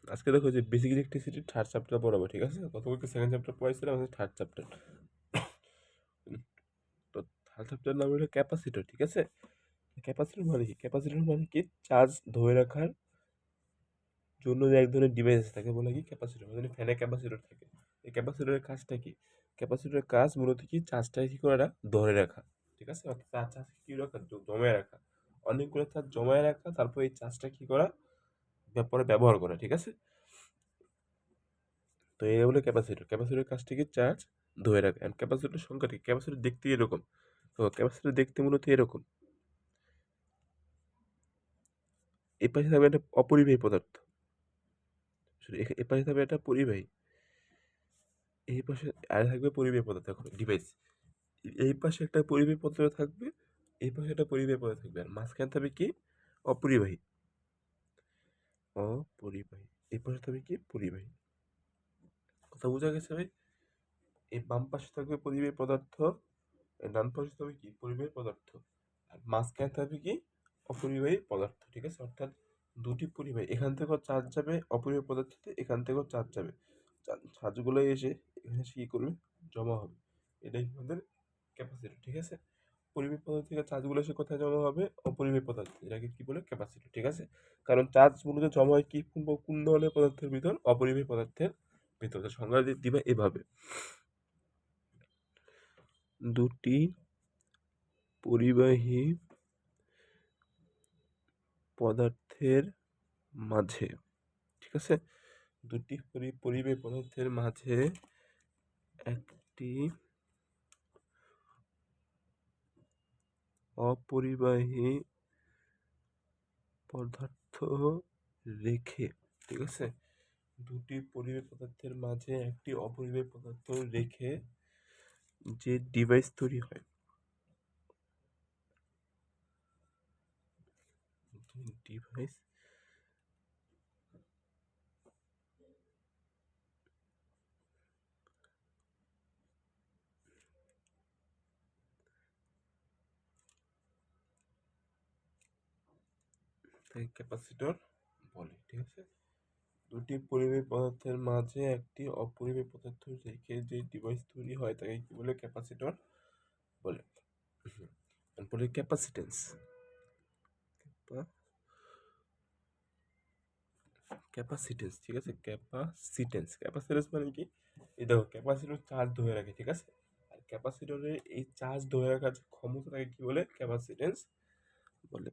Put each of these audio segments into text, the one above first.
আজকে দেখো যে বেসিক ইলেকট্রিসিটি থার্ড চ্যাপ্টার পড়াবো, ঠিক আছে? গতকালকে সেকেন্ড চ্যাপ্টার পড়াইছিলাম, আজকে থার্ড চ্যাপ্টার। তো থার্ড চ্যাপ্টার নাম হলো ক্যাপাসিটর, ঠিক আছে? ক্যাপাসিটর মানে কি? ক্যাপাসিটর মানে কি চার্জ ধরে রাখার জন্য যে এক ধরনের ডিভাইস থাকে বলে কি ক্যাপাসিটর। মানে ফ্যানে ক্যাপাসিটর থাকে। এই ক্যাপাসিটরের কাজটা কি? ক্যাপাসিটরের কাজ মূলত কি চার্জটা কি করা, ধরে রাখা, ঠিক আছে? অর্থাৎ চার্জ কি রাখা, জমায় রাখা, অনেকগুলো চার্জ জমায় রাখা, তারপর এই চার্জটা কি করা, পরে ব্যবহার করা, ঠিক আছে? তো এই হলো ক্যাপাসিটর। ক্যাপাসিটরের কাজটা কি চার্জ ধরে রাখা। এন্ড ক্যাপাসিটরের সংখ্যাটি, ক্যাপাসিটর দেখতে এরকম। তো ক্যাপাসিটর দেখতে মূলত এরকম। এই পাশে থাকবে একটা অপরিবাহী পদার্থ, এই পাশে থাকবে একটা পরিবাহী, এই পাশে আর থাকবে পরিবাহী পদার্থ, ডিভাইস। এই পাশে একটা পরিবাহী পদার্থ থাকবে, এই পাশে একটা পরিবাহী পদার্থ থাকবে, আর মাঝখানে থাকবে কি অপরিবাহী, অপরিবাহী। এই পাশে থাকবে কি পরিবাহী। কথা বোঝা গেছে ভাই? এই বাম পাশে থাকবে পরিবাহী পদার্থ, ডান পাশে থাকবে কি পরিবাহী পদার্থ, আর মাঝখানে থাকবে কি অপরিবাহী পদার্থ, ঠিক আছে? অর্থাৎ দুটি পরিবাহী, এখান থেকেও চার্জ যাবে অপরিবাহী পদার্থতে, এখান থেকেও চার্জ যাবে, চার্জগুলো এসে এখানে এসে কি করবে, জমা হবে। এটাই আমাদের ক্যাপাসিটর, ঠিক আছে? পরিবাহী পদার্থ থেকে চার্জগুলো এসে কোথায় জমা হবে, অপরিবাহী পদার্থ, এটাকে কি বলে ক্যাপাসিটর, ঠিক আছে? কারণ চার্জ মূলত জমা হয় কি কোন ধরনের পদার্থের ভিতর, অপরিবাহী পদার্থের ভিতর। সংজ্ঞা দিবে এভাবে: দুটি পরিবাহী পদার্থের মাঝে, ঠিক আছে? দুটি পরিবাহী পদার্থের মাঝে একটি অপরিবাহী পদার্থ রেখে, ঠিক আছে? দুটি পরিবাহী পদার্থের মাঝে একটি অপরিবাহী পদার্থ রেখে যে ডিভাইস তৈরি হয়, ডিভাইস তাই ক্যাপাসিটর বলে, ঠিক আছে? দুটি পরিবাহী পদার্থের মাঝে একটি অপরিবাহী পদার্থ রেখে যে ডিভাইস তৈরি হয় তাকে কি বলে, ক্যাপাসিটর বলে। তারপরে ক্যাপাসিটেন্স, ক্যাপাসিটেন্স, ঠিক আছে? ক্যাপাসিটেন্স মানে কি? এই দেখো ক্যাপাসিটর চার্জ ধরে রাখে, ঠিক আছে? আর ক্যাপাসিটরের এই চার্জ ধরে রাখার যে ক্ষমতা তাকে কি বলে, ক্যাপাসিটেন্স বলে।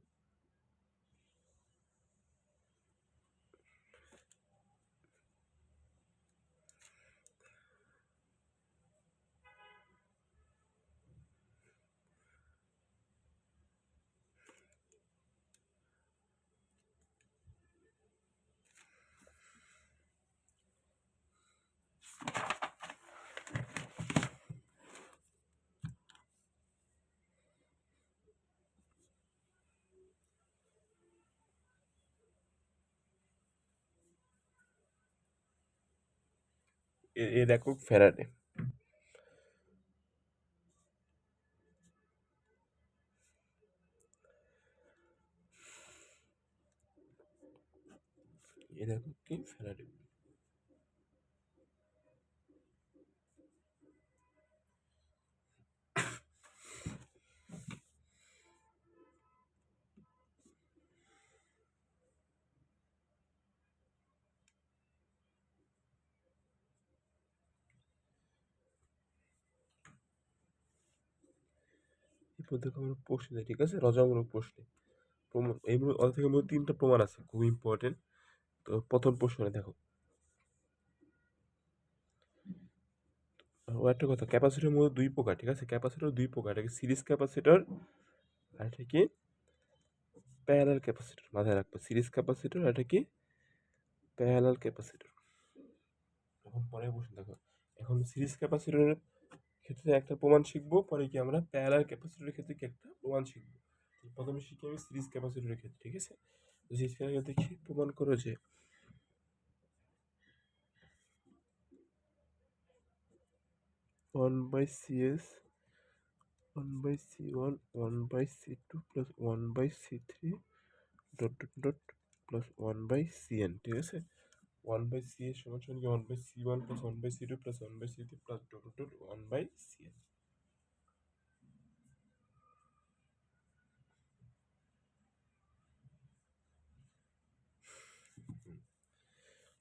এর একক ফ্যারাডে। এর একক কি, ফ্যারাডে। এই পদ্ধতি আমরা প্রশ্নে, ঠিক আছে, রচনামূলক প্রশ্নে প্রমাণ, এইগুলো ওদের থেকে মূলত তিনটা প্রমাণ আছে খুব ইম্পর্টেন্ট। তো প্রথম প্রশ্নে দেখো, ও একটা কথা, ক্যাপাসিটর মূলত দুই প্রকার, ঠিক আছে? ক্যাপাসিটর দুই প্রকার, এটা কি সিরিজ ক্যাপাসিটর, আর এটা কি প্যারালাল ক্যাপাসিটর। মাথায় রাখবো, সিরিজ ক্যাপাসিটর, আর এটা কি প্যারালাল ক্যাপাসিটর। এখন পরে বসে দেখো, এখন সিরিজ ক্যাপাসিটরের ক্ষেত্রে একটা প্রমাণ শিখবো, পরে কি আমরা প্যারালাল ক্যাপাসিটরের ক্ষেত্রে কি একটা প্রমাণ শিখবো। তো প্রথমে শিখি আমি সিরিজ ক্যাপাসিটরের ক্ষেত্রে, ঠিক আছে? তো সিরিজ ক্যাপাসিটর দেখি, প্রমাণ করো যে 1/CS 1/C1 1/C2 plus 1/C3 dot dot dot plus 1/CN, ঠিক আছে? 1/CS সমান সমান কি 1/C1 plus 1/C2 plus 1/C3 plus dot dot dot 1/CN।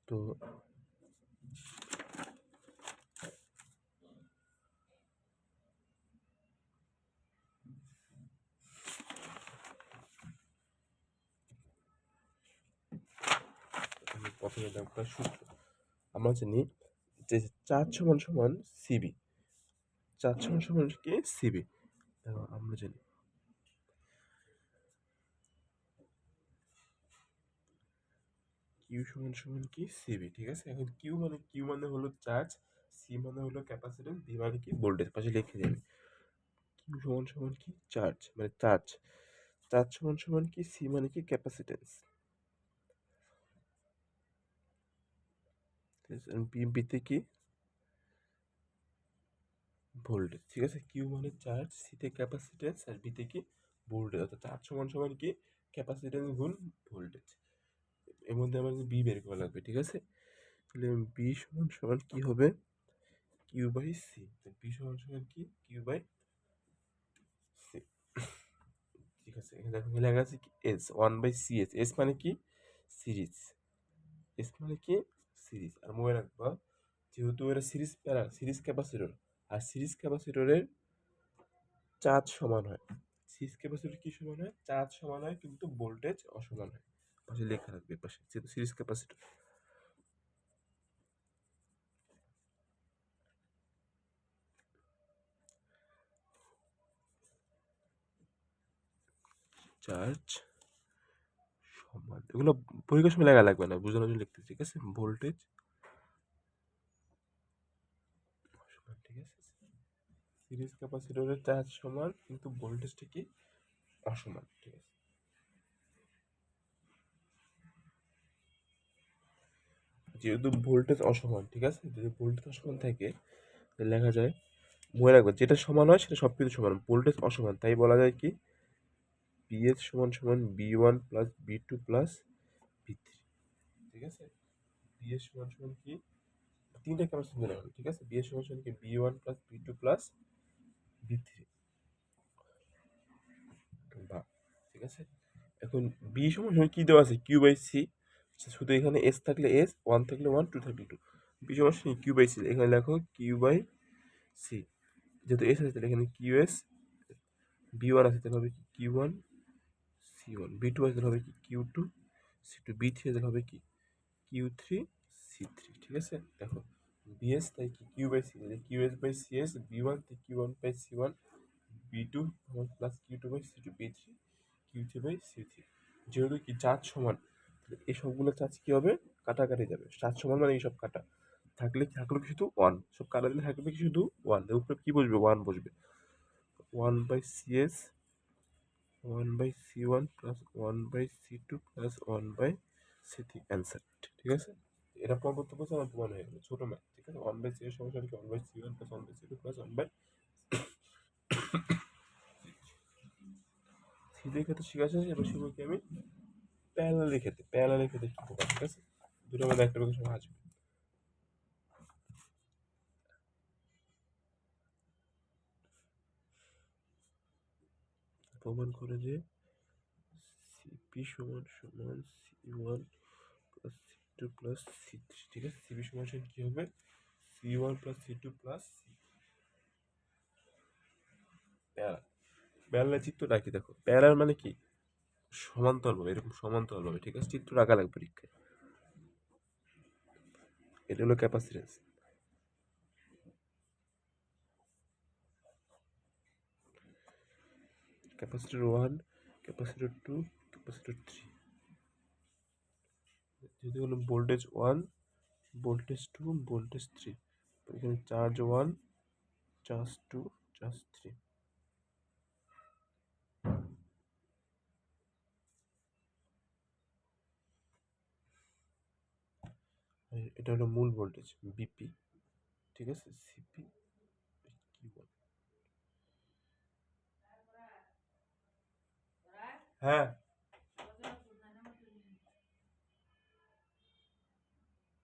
তো প্রথমে একটা সূত্র আমরা জানি যে চার্জ সমান সমান সিবি। চার্জ সমান সমান কি সিবি। আমরা জানি কিউ সমান সমান কি সিবি। ঠিক আছে, এখন কিউ মানে হলো চার্জ, সি মানে হলো ক্যাপাসিট্যান্স, বি মানে কি ভোল্টেজ। পাশে লিখে দেবে কিউ সমান সমান কি চার্জ মানে চার্জ, চার্জ সমান সমান কি সি মানে কি ক্যাপাসিট্যান্স, বিতে কি ভোল্টেজ। ঠিক আছে, কিউ মানে চার্জ, সিতে ক্যাপাসিট্যান্স, আর বিতে কি ভোল্টেজ। অর্থাৎ চার্জ সমান সমান কি ক্যাপাসিট্যান্স গুণ ভোল্টেজ। এর মধ্যে আমাদের বি বের করা লাগবে। ঠিক আছে, তাহলে বি সমান সমান কি হবে কিউ বাই সি। বি সমান সমান কি কিউ বাই সি। ঠিক আছে, এখানে দেখো লেখা আছে কি এস 1/CS। এস মানে কি সিরিজ, এস মানে কি সিরিজ। আর মনে রাখবা যেহেতু এরা সিরিজ ক্যাপাসিটর, আর সিরিজ ক্যাপাসিটরের চার্জ সমান হয়। সিরিজ ক্যাপাসিটর কি সমান হয়? চার্জ সমান হয়, কিন্তু ভোল্টেজ অসমান হয়। পাশে লেখা রাখবে পাশে, যেহেতু সিরিজ ক্যাপাসিটর। চার্জ সমান, এগুলো পরীক্ষার সময় লেখা লাগবে না, বোঝানোর জন্য লিখতে। ঠিক আছে, ভোল্টেজ সমান। ঠিক আছে, সিরিজ ক্যাপাসিটরের চার্জ সমান, কিন্তু ভোল্টেজটা কি অসমান। ঠিক আছে, যেহেতু ভোল্টেজ অসমান, ঠিক আছে, যদি ভোল্টেজ অসমান থাকে তাহলে লেখা যায়, মনে রাখবে যেটা সমান হয় সেটা সব কিছু সমান। ভোল্টেজ অসমান, তাই বলা যায় কি বিএস সমান সমান বি1 প্লাস বি2 প্লাস বি3। ঠিক আছে, বিএস সমান সমান কি তিনটা ক্যাপাসিটর দেওয়া হবে। ঠিক আছে, বিএস সমান সমান কি বি1 প্লাস বি2 প্লাস বি3। বা ঠিক আছে, এখন বি সমান সমান কি দেওয়া আছে কিউ বাই সি। শুধু এখানে এস থাকলে এস, ওয়ান থাকলে ওয়ান, টু থাকলে টু। বি সমান সমান কিউ বাই সি, এখানে লেখো কিউ বাই সি। যেহেতু এস আছে তাহলে এখানে কিউ এস, বি1 আছে তাহলে হবে কি কিউ1 সি1, বি2 আছে তাহলে হবে কি কিউ2 সি2, বি3 আছে তাহলে হবে কি কিউ3 সি3। ঠিক আছে, দেখো বিএস তাই কি Q by C, QS by CS, B one তাই কিউ1 by সি1, B2 plus কিউ2 by C two, বি3 কিউ3 by সি3। যেহেতু কি চার্জ সমান, এই সবগুলো চার্জ কি হবে কাটাকাটি যাবে। চার্জ সমান মানে এইসব কাটা থাকলো কি শুধু ওয়ান, সব কাটা দিলে থাকবে কি শুধু ওয়ান। এর উপরে কি বসবে ওয়ান বসবে। 1/CS 1/C1 plus 1/C2 plus 1/C3 answer. ঠিক আছে, এটা পরবর্তী বছর আমার প্রমাণ হয়ে গেল ছোট ম্যাথ। ঠিক আছে, 1/CS সমান কি 1/C1 plus 1/C2 plus 1/C3 ক্ষেত্রে শিখা শেষ। এবার শিখবো কি আমি প্যারালালি ক্ষেত্রে কি প্রকার। ঠিক আছে, দুটো মধ্যে একটা সময় আসবে। প্রমাণ করে যে সিপি সমান সমান সি1 প্লাস সি2 প্লাস সি3। ঠিক আছে, সিপি সমান সমান কি হবে সি1 plus C two plus C. Parallel চিত্র রাখি, দেখো প্যারালাল মানে কি সমান্তরাল ভাবে, এরকম সমান্তরাল ভাবে। ঠিক আছে, চিত্র রাখা লাগবে পরীক্ষায়। এটা হলো ক্যাপাসিটেন্স। Capacitor 1, capacitor 2, capacitor 3। যদি হলো ভোল্টেজ 1, ভোল্টেজ 2, ভোল্টেজ 3। এখানে চার্জ 1, চার্জ 2, চার্জ 3। এটা হলো মূল ভোল্টেজ বিপি। ঠিক আছে, সিপি কিউ1। হ্যাঁ।